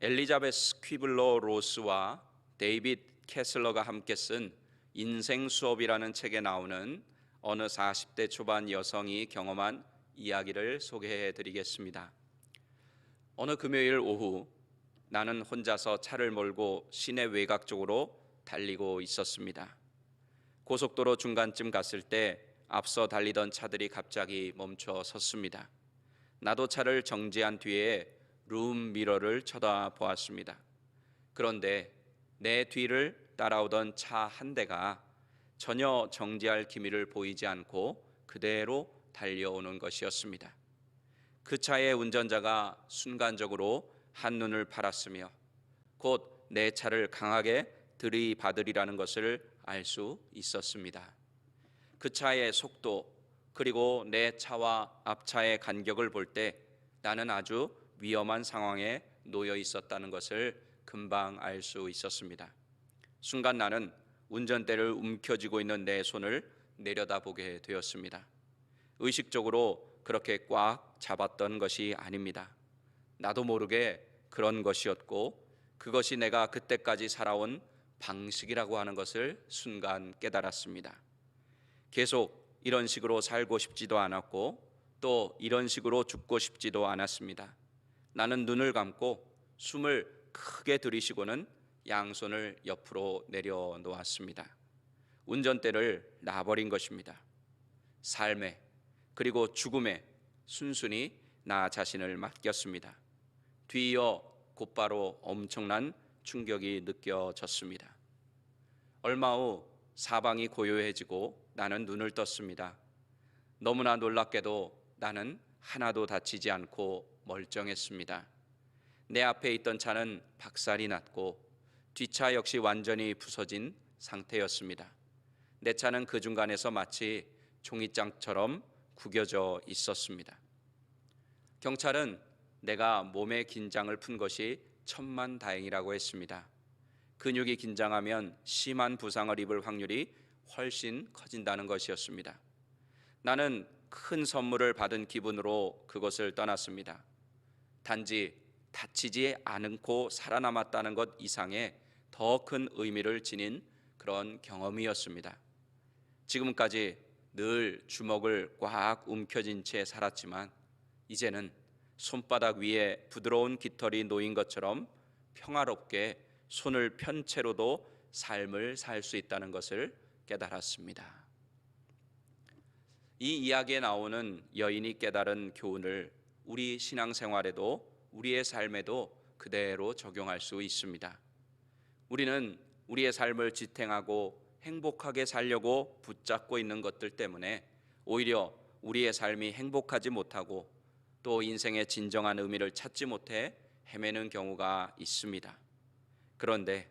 엘리자베스 퀴블러 로스와 데이빗 캐슬러가 함께 쓴 인생 수업이라는 책에 나오는 어느 40대 초반 여성이 경험한 이야기를 소개해 드리겠습니다. 어느 금요일 오후 나는 혼자서 차를 몰고 시내 외곽 쪽으로 달리고 있었습니다. 고속도로 중간쯤 갔을 때 앞서 달리던 차들이 갑자기 멈춰 섰습니다. 나도 차를 정지한 뒤에 룸 미러를 쳐다보았습니다. 그런데 내 뒤를 따라오던 차 한 대가 전혀 정지할 기미를 보이지 않고 그대로 달려오는 것이었습니다. 그 차의 운전자가 순간적으로 한눈을 팔았으며 곧 내 차를 강하게 들이받으리라는 것을 알 수 있었습니다. 그 차의 속도 그리고 내 차와 앞차의 간격을 볼 때 나는 아주 위험한 상황에 놓여 있었다는 것을 금방 알 수 있었습니다. 순간 나는 운전대를 움켜쥐고 있는 내 손을 내려다보게 되었습니다. 의식적으로 그렇게 꽉 잡았던 것이 아닙니다. 나도 모르게 그런 것이었고 그것이 내가 그때까지 살아온 방식이라고 하는 것을 순간 깨달았습니다. 계속 이런 식으로 살고 싶지도 않았고 또 이런 식으로 죽고 싶지도 않았습니다. 나는 눈을 감고 숨을 크게 들이쉬고는 양손을 옆으로 내려놓았습니다. 운전대를 놔버린 것입니다. 삶에 그리고 죽음에 순순히 나 자신을 맡겼습니다. 뒤이어 곧바로 엄청난 충격이 느껴졌습니다. 얼마 후 사방이 고요해지고 나는 눈을 떴습니다. 너무나 놀랍게도 나는 하나도 다치지 않고 멀쩡했습니다. 내 앞에 있던 차는 박살이 났고 뒷차 역시 완전히 부서진 상태였습니다. 내 차는 그 중간에서 마치 종이장처럼 구겨져 있었습니다. 경찰은 내가 몸에 긴장을 푼 것이 천만다행이라고 했습니다. 근육이 긴장하면 심한 부상을 입을 확률이 훨씬 커진다는 것이었습니다. 나는 큰 선물을 받은 기분으로 그곳을 떠났습니다. 단지 다치지 않고 살아남았다는 것 이상의 더 큰 의미를 지닌 그런 경험이었습니다. 지금까지 늘 주먹을 꽉 움켜쥔 채 살았지만 이제는 손바닥 위에 부드러운 깃털이 놓인 것처럼 평화롭게 손을 편 채로도 삶을 살 수 있다는 것을 깨달았습니다. 이 이야기에 나오는 여인이 깨달은 교훈을 우리 신앙생활에도 우리의 삶에도 그대로 적용할 수 있습니다. 우리는 우리의 삶을 지탱하고 행복하게 살려고 붙잡고 있는 것들 때문에 오히려 우리의 삶이 행복하지 못하고 또 인생의 진정한 의미를 찾지 못해 헤매는 경우가 있습니다. 그런데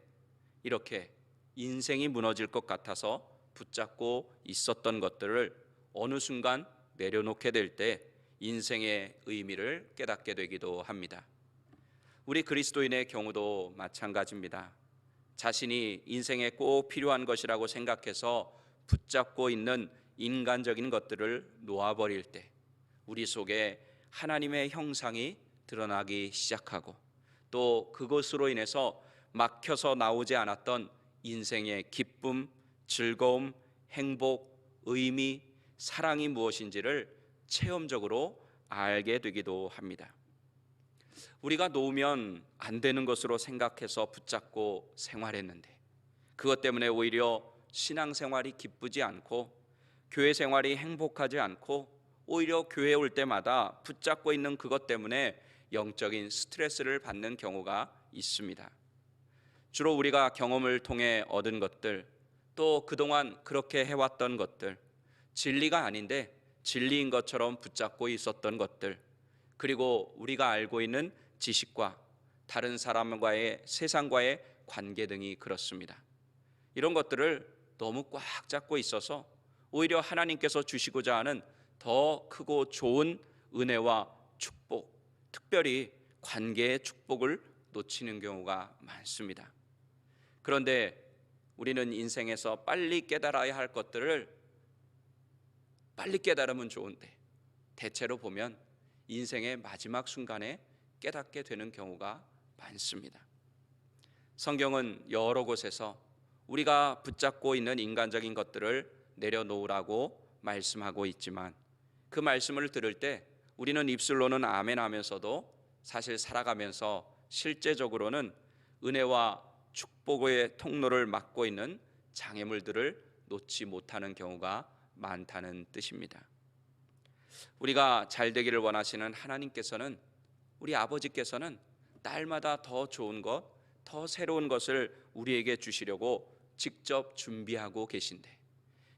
이렇게 인생이 무너질 것 같아서 붙잡고 있었던 것들을 어느 순간 내려놓게 될 때 인생의 의미를 깨닫게 되기도 합니다. 우리 그리스도인의 경우도 마찬가지입니다. 자신이 인생에 꼭 필요한 것이라고 생각해서 붙잡고 있는 인간적인 것들을 놓아버릴 때 우리 속에 하나님의 형상이 드러나기 시작하고 또 그것으로 인해서 막혀서 나오지 않았던 인생의 기쁨, 즐거움, 행복, 의미, 사랑이 무엇인지를 체험적으로 알게 되기도 합니다. 우리가 놓으면 안 되는 것으로 생각해서 붙잡고 생활했는데 그것 때문에 오히려 신앙생활이 기쁘지 않고 교회 생활이 행복하지 않고 오히려 교회에 올 때마다 붙잡고 있는 그것 때문에 영적인 스트레스를 받는 경우가 있습니다. 주로 우리가 경험을 통해 얻은 것들 또 그동안 그렇게 해왔던 것들 진리가 아닌데 진리인 것처럼 붙잡고 있었던 것들 그리고 우리가 알고 있는 지식과 다른 사람과의 세상과의 관계 등이 그렇습니다. 이런 것들을 너무 꽉 잡고 있어서 오히려 하나님께서 주시고자 하는 더 크고 좋은 은혜와 축복, 특별히 관계의 축복을 놓치는 경우가 많습니다. 그런데 우리는 인생에서 빨리 깨달아야 할 것들을 빨리 깨달으면 좋은데 대체로 보면 인생의 마지막 순간에 깨닫게 되는 경우가 많습니다. 성경은 여러 곳에서 우리가 붙잡고 있는 인간적인 것들을 내려놓으라고 말씀하고 있지만 그 말씀을 들을 때 우리는 입술로는 아멘 하면서도 사실 살아가면서 실제적으로는 은혜와 축복의 통로를 막고 있는 장애물들을 놓지 못하는 경우가 많다는 뜻입니다. 우리가 잘 되기를 원하시는 하나님께서는, 우리 아버지께서는 날마다 더 좋은 것, 더 새로운 것을 우리에게 주시려고 직접 준비하고 계신데,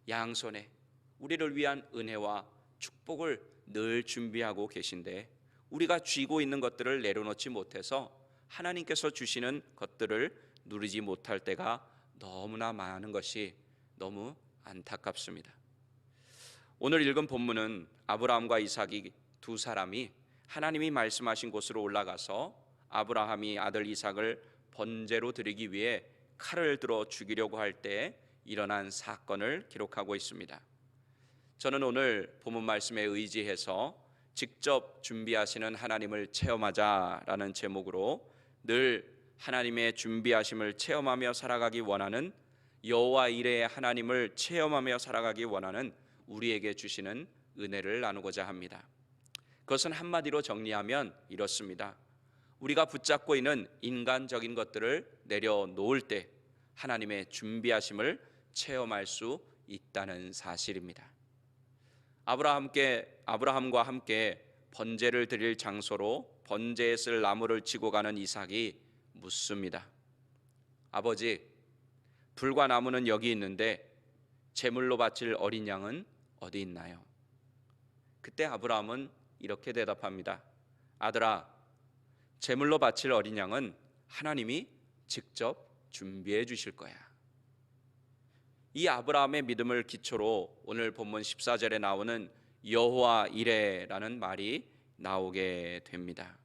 양손에 우리를 위한 은혜와 축복을 늘 준비하고 계신데 우리가 쥐고 있는 것들을 내려놓지 못해서 하나님께서 주시는 것들을 누리지 못할 때가 너무나 많은 것이 너무 안타깝습니다. 오늘 읽은 본문은 아브라함과 이삭이 두 사람이 하나님이 말씀하신 곳으로 올라가서 아브라함이 아들 이삭을 번제로 드리기 위해 칼을 들어 죽이려고 할 때 일어난 사건을 기록하고 있습니다. 저는 오늘 본문 말씀에 의지해서 직접 준비하시는 하나님을 체험하자라는 제목으로 늘 하나님의 준비하심을 체험하며 살아가기 원하는, 여호와 이레의 하나님을 체험하며 살아가기 원하는 우리에게 주시는 은혜를 나누고자 합니다. 그것은 한마디로 정리하면 이렇습니다. 우리가 붙잡고 있는 인간적인 것들을 내려놓을 때 하나님의 준비하심을 체험할 수 있다는 사실입니다. 아브라함과 함께 번제를 드릴 장소로 번제에 쓸 나무를 지고 가는 이삭이 묻습니다. 아버지, 불과 나무는 여기 있는데 제물로 바칠 어린 양은 어디 있나요? 그때 아브라함은 이렇게 대답합니다. 아들아, 제물로 바칠 어린 양은 하나님이 직접 준비해 주실 거야. 이 아브라함의 믿음을 기초로 오늘 본문 14절에 나오는 여호와 이레라는 말이 나오게 됩니다.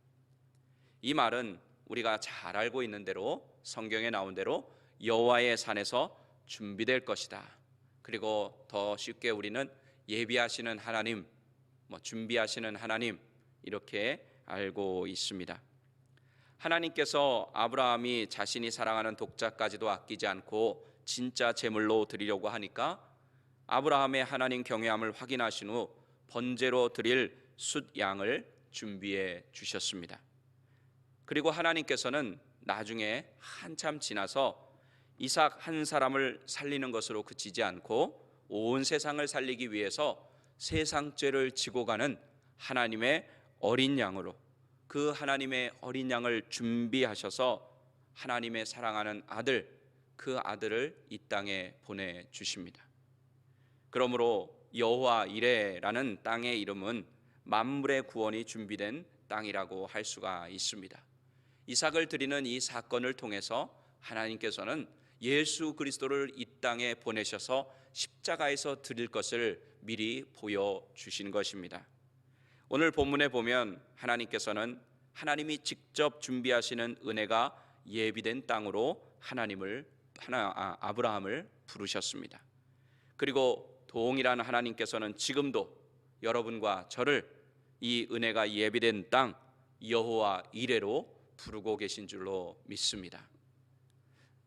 이 말은 우리가 잘 알고 있는 대로 성경에 나온 대로 여호와의 산에서 준비될 것이다. 그리고 더 쉽게 우리는 예비하시는 하나님, 준비하시는 하나님, 이렇게 알고 있습니다. 하나님께서 아브라함이 자신이 사랑하는 독자까지도 아끼지 않고 진짜 제물로 드리려고 하니까 아브라함의 하나님 경외함을 확인하신 후 번제로 드릴 숫양을 준비해 주셨습니다. 그리고 하나님께서는 나중에 한참 지나서 이삭 한 사람을 살리는 것으로 그치지 않고 온 세상을 살리기 위해서 세상 죄를 지고 가는 하나님의 어린 양으로, 그 하나님의 어린 양을 준비하셔서 하나님의 사랑하는 아들, 그 아들을 이 땅에 보내주십니다. 그러므로 여호와 이레라는 땅의 이름은 만물의 구원이 준비된 땅이라고 할 수가 있습니다. 이삭을 드리는 이 사건을 통해서 하나님께서는 예수 그리스도를 이 땅에 보내셔서 십자가에서 드릴 것을 미리 보여주신 것입니다. 오늘 본문에 보면 하나님께서는 하나님이 직접 준비하시는 은혜가 예비된 땅으로 아브라함을 부르셨습니다. 그리고 동일한 하나님께서는 지금도 여러분과 저를 이 은혜가 예비된 땅 여호와 이레로 부르고 계신 줄로 믿습니다.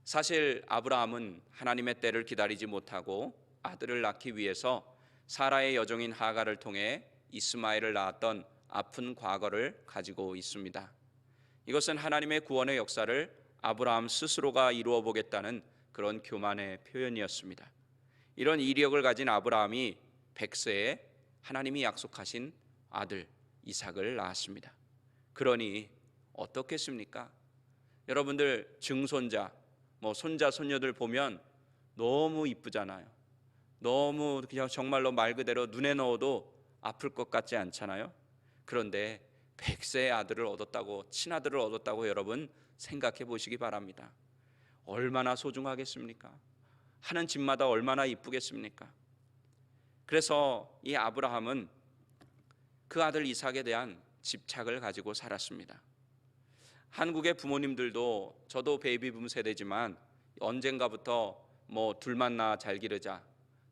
사실 아브라함은 하나님의 때를 기다리지 못하고 아들을 낳기 위해서 사라의 여종인 하갈을 통해 이스마엘을 낳았던 아픈 과거를 가지고 있습니다. 이것은 하나님의 구원의 역사를 아브라함 스스로가 이루어 보겠다는 그런 교만의 표현이었습니다. 이런 이력을 가진 아브라함이 100세에 하나님이 약속하신 아들 이삭을 낳았습니다. 그러니 어떻겠습니까? 여러분들 증손자, 손자, 손녀들 보면 너무 이쁘잖아요. 너무 그냥 정말로 말 그대로 눈에 넣어도 아플 것 같지 않잖아요. 그런데 100세의 아들을 얻었다고, 친아들을 얻었다고 여러분 생각해 보시기 바랍니다. 얼마나 소중하겠습니까? 하는 집마다 얼마나 이쁘겠습니까? 그래서 이 아브라함은 그 아들 이삭에 대한 집착을 가지고 살았습니다. 한국의 부모님들도, 저도 베이비붐 세대지만 언젠가부터 둘만 낳아 잘 기르자,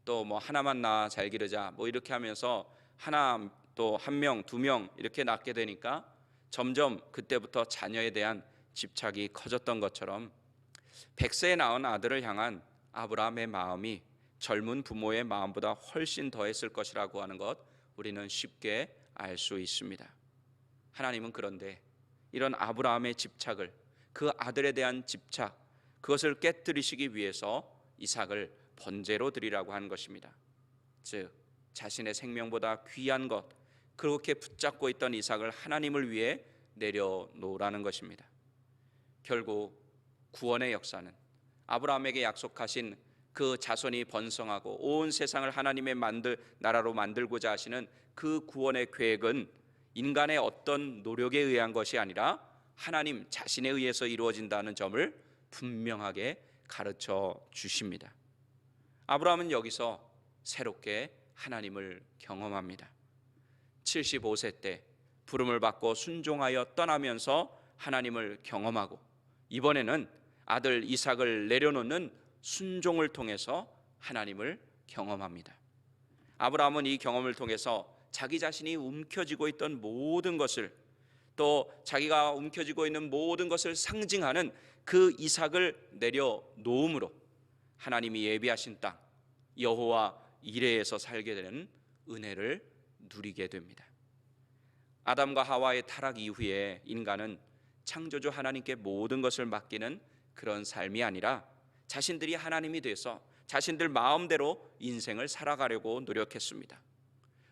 또 하나만 낳아 잘 기르자, 이렇게 하면서 하나 또 한 명, 두 명 이렇게 낳게 되니까 점점 그때부터 자녀에 대한 집착이 커졌던 것처럼 100세에 낳은 아들을 향한 아브라함의 마음이 젊은 부모의 마음보다 훨씬 더했을 것이라고 하는 것 우리는 쉽게 알 수 있습니다. 하나님은 그런데 이런 아브라함의 집착을, 그 아들에 대한 집착, 그것을 깨뜨리시기 위해서 이삭을 번제로 드리라고 하는 것입니다. 즉 자신의 생명보다 귀한 것, 그렇게 붙잡고 있던 이삭을 하나님을 위해 내려놓으라는 것입니다. 결국 구원의 역사는 아브라함에게 약속하신 그 자손이 번성하고 온 세상을 하나님의 나라로 만들고자 하시는 그 구원의 계획은 인간의 어떤 노력에 의한 것이 아니라 하나님 자신에 의해서 이루어진다는 점을 분명하게 가르쳐 주십니다. 아브라함은 여기서 새롭게 하나님을 경험합니다. 75세 때 부름을 받고 순종하여 떠나면서 하나님을 경험하고, 이번에는 아들 이삭을 내려놓는 순종을 통해서 하나님을 경험합니다. 아브라함은 이 경험을 통해서 자기 자신이 움켜쥐고 있던 모든 것을, 또 자기가 움켜쥐고 있는 모든 것을 상징하는 그 이삭을 내려놓음으로 하나님이 예비하신 땅 여호와 이레에서 살게 되는 은혜를 누리게 됩니다. 아담과 하와의 타락 이후에 인간은 창조주 하나님께 모든 것을 맡기는 그런 삶이 아니라 자신들이 하나님이 돼서 자신들 마음대로 인생을 살아가려고 노력했습니다.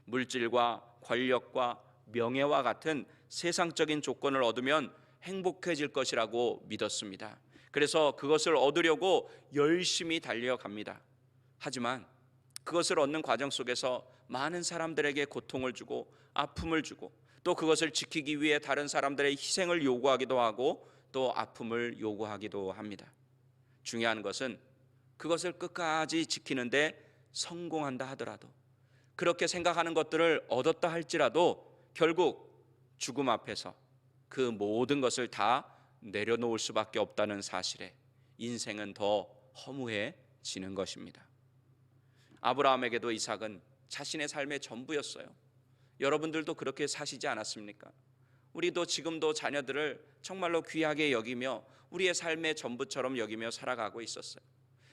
물질과 권력과 명예와 같은 세상적인 조건을 얻으면 행복해질 것이라고 믿었습니다. 그래서 그것을 얻으려고 열심히 달려갑니다. 하지만 그것을 얻는 과정 속에서 많은 사람들에게 고통을 주고 아픔을 주고, 또 그것을 지키기 위해 다른 사람들의 희생을 요구하기도 하고 또 아픔을 요구하기도 합니다. 중요한 것은 그것을 끝까지 지키는데 성공한다 하더라도, 그렇게 생각하는 것들을 얻었다 할지라도 결국 죽음 앞에서 그 모든 것을 다 내려놓을 수밖에 없다는 사실에 인생은 더 허무해지는 것입니다. 아브라함에게도 이삭은 자신의 삶의 전부였어요. 여러분들도 그렇게 사시지 않았습니까? 우리도 지금도 자녀들을 정말로 귀하게 여기며 우리의 삶의 전부처럼 여기며 살아가고 있었어요.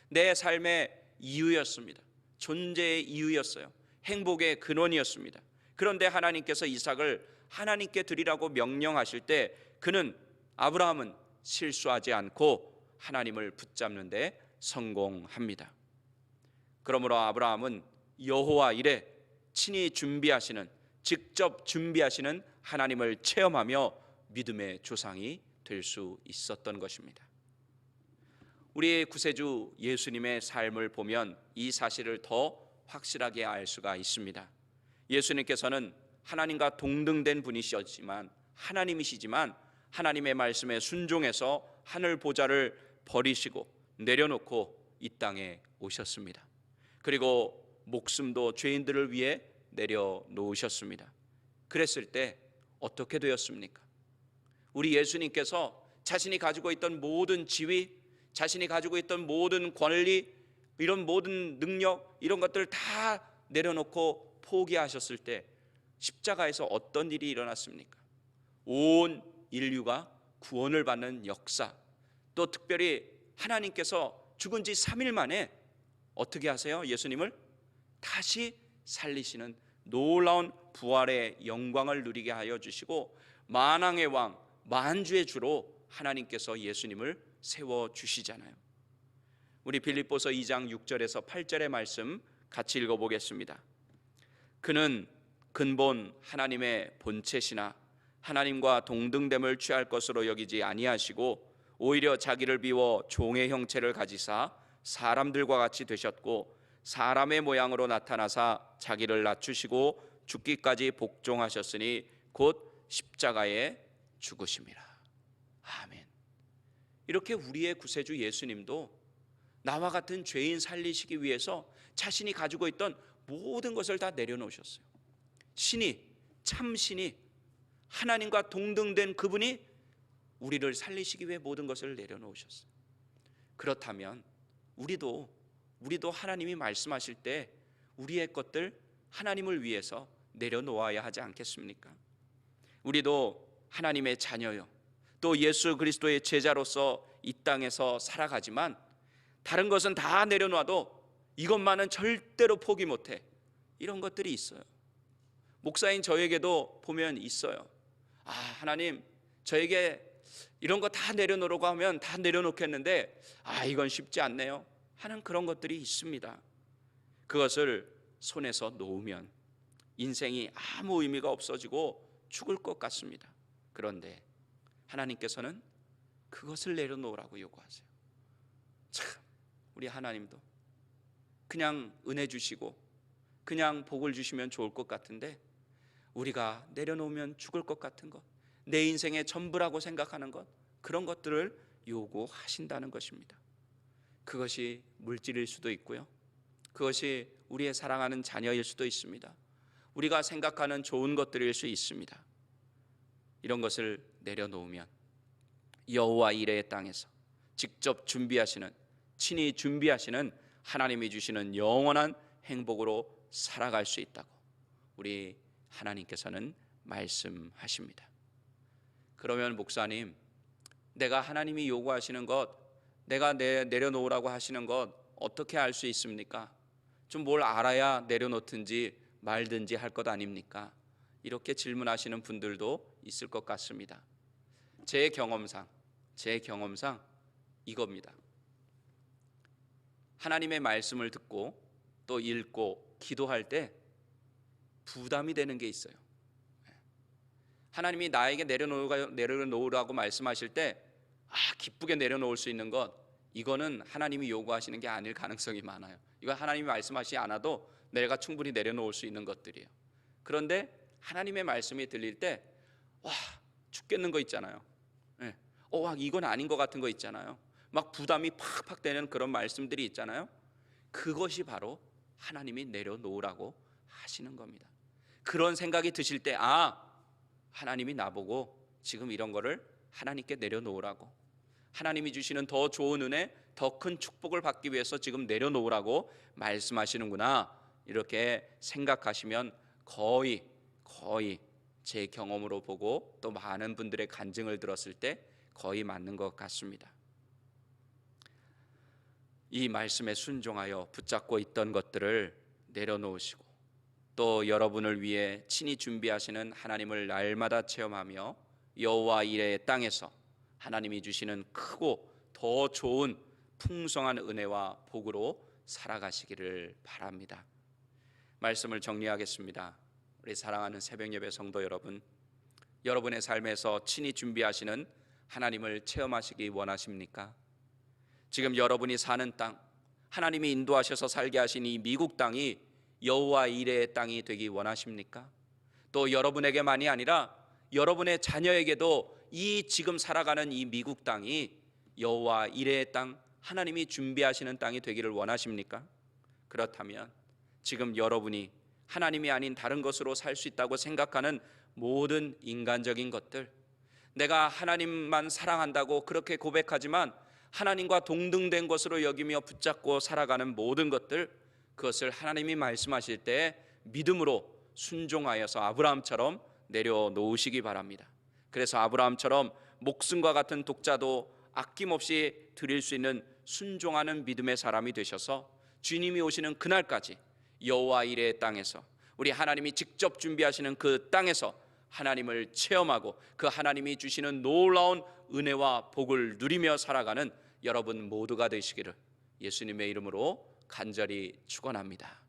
내 삶의 이유였습니다. 존재의 이유였어요. 행복의 근원이었습니다. 그런데 하나님께서 이삭을 하나님께 드리라고 명령하실 때 아브라함은 실수하지 않고 하나님을 붙잡는 데 성공합니다. 그러므로 아브라함은 여호와 이레, 친히 직접 준비하시는 하나님을 체험하며 믿음의 조상이 될 수 있었던 것입니다. 우리의 구세주 예수님의 삶을 보면 이 사실을 더 확실하게 알 수가 있습니다. 예수님께서는 하나님과 동등된 분이시지만 하나님이시지만 하나님의 말씀에 순종해서 하늘 보좌를 버리시고 내려놓고 이 땅에 오셨습니다. 그리고 목숨도 죄인들을 위해 내려놓으셨습니다. 그랬을 때 어떻게 되었습니까? 우리 예수님께서 자신이 가지고 있던 모든 지위, 자신이 가지고 있던 모든 권리, 이런 모든 능력, 이런 것들을 다 내려놓고 포기하셨을 때 십자가에서 어떤 일이 일어났습니까? 온 인류가 구원을 받는 역사, 또 특별히 하나님께서 죽은 지 3일 만에 어떻게 하세요? 예수님을 다시 살리시는 놀라운 부활의 영광을 누리게 하여 주시고, 만왕의 왕, 만주의 주로 하나님께서 예수님을 세워주시잖아요. 우리 빌립보서 2장 6절에서 8절의 말씀 같이 읽어보겠습니다. 그는 근본 하나님의 본체시나 하나님과 동등됨을 취할 것으로 여기지 아니하시고 오히려 자기를 비워 종의 형체를 가지사 사람들과 같이 되셨고 사람의 모양으로 나타나사 자기를 낮추시고 죽기까지 복종하셨으니 곧 십자가에 죽으심이라. 아멘. 이렇게 우리의 구세주 예수님도 나와 같은 죄인 살리시기 위해서 자신이 가지고 있던 모든 것을 다 내려놓으셨어요. 참 신이, 하나님과 동등된 그분이 우리를 살리시기 위해 모든 것을 내려놓으셨어요. 그렇다면 우리도 하나님이 말씀하실 때 우리의 것들 하나님을 위해서 내려놓아야 하지 않겠습니까? 우리도 하나님의 자녀요, 또 예수 그리스도의 제자로서 이 땅에서 살아가지만 다른 것은 다 내려놔도 이것만은 절대로 포기 못해. 이런 것들이 있어요. 목사인 저에게도 보면 있어요. 하나님, 저에게 이런 거 다 내려놓으라고 하면 다 내려놓겠는데 이건 쉽지 않네요 하는 그런 것들이 있습니다. 그것을 손에서 놓으면 인생이 아무 의미가 없어지고 죽을 것 같습니다. 그런데 하나님께서는 그것을 내려놓으라고 요구하세요. 참, 우리 하나님도 그냥 은혜 주시고 그냥 복을 주시면 좋을 것 같은데 우리가 내려놓으면 죽을 것 같은 것, 내 인생의 전부라고 생각하는 것, 그런 것들을 요구하신다는 것입니다. 그것이 물질일 수도 있고요, 그것이 우리의 사랑하는 자녀일 수도 있습니다. 우리가 생각하는 좋은 것들일 수 있습니다. 이런 것을 내려놓으면 여호와 이레의 땅에서 직접 준비하시는, 친히 준비하시는 하나님이 주시는 영원한 행복으로 살아갈 수 있다고 우리 하나님께서는 말씀하십니다. 그러면 목사님, 내가 하나님이 요구하시는 것, 내가 내려놓으라고 하시는 것 어떻게 알 수 있습니까? 좀 뭘 알아야 내려놓든지 말든지 할 것 아닙니까? 이렇게 질문하시는 분들도 있을 것 같습니다. 제 경험상 이겁니다. 하나님의 말씀을 듣고 또 읽고 기도할 때 부담이 되는 게 있어요. 하나님이 나에게 내려놓으라고 말씀하실 때 기쁘게 내려놓을 수 있는 것, 이거는 하나님이 요구하시는 게 아닐 가능성이 많아요. 이거 하나님이 말씀하시지 않아도 내가 충분히 내려놓을 수 있는 것들이에요. 그런데 하나님의 말씀이 들릴 때 죽겠는 거 있잖아요. 이건 아닌 것 같은 거 있잖아요. 막 부담이 팍팍 되는 그런 말씀들이 있잖아요. 그것이 바로 하나님이 내려놓으라고 하시는 겁니다. 그런 생각이 드실 때 하나님이 나보고 지금 이런 거를 하나님께 내려놓으라고, 하나님이 주시는 더 좋은 은혜, 더 큰 축복을 받기 위해서 지금 내려놓으라고 말씀하시는구나, 이렇게 생각하시면 거의 제 경험으로 보고 또 많은 분들의 간증을 들었을 때 거의 맞는 것 같습니다. 이 말씀에 순종하여 붙잡고 있던 것들을 내려놓으시고 또 여러분을 위해 친히 준비하시는 하나님을 날마다 체험하며 여호와 이레의 땅에서 하나님이 주시는 크고 더 좋은 풍성한 은혜와 복으로 살아가시기를 바랍니다. 말씀을 정리하겠습니다. 우리 사랑하는 새벽예배 성도 여러분, 여러분의 삶에서 친히 준비하시는 하나님을 체험하시기 원하십니까? 지금 여러분이 사는 땅, 하나님이 인도하셔서 살게 하신 이 미국 땅이 여호와 이레의 땅이 되기 원하십니까? 또 여러분에게만이 아니라 여러분의 자녀에게도 이 지금 살아가는 이 미국 땅이 여호와 이레의 땅, 하나님이 준비하시는 땅이 되기를 원하십니까? 그렇다면 지금 여러분이 하나님이 아닌 다른 것으로 살 수 있다고 생각하는 모든 인간적인 것들, 내가 하나님만 사랑한다고 그렇게 고백하지만 하나님과 동등된 것으로 여기며 붙잡고 살아가는 모든 것들, 그것을 하나님이 말씀하실 때 믿음으로 순종하여서 아브라함처럼 내려놓으시기 바랍니다. 그래서 아브라함처럼 목숨과 같은 독자도 아낌없이 드릴 수 있는 순종하는 믿음의 사람이 되셔서 주님이 오시는 그날까지 여호와 이레의 땅에서, 우리 하나님이 직접 준비하시는 그 땅에서 하나님을 체험하고 그 하나님이 주시는 놀라운 은혜와 복을 누리며 살아가는 여러분 모두가 되시기를 예수님의 이름으로 간절히 축원합니다.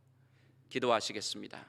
기도하시겠습니다.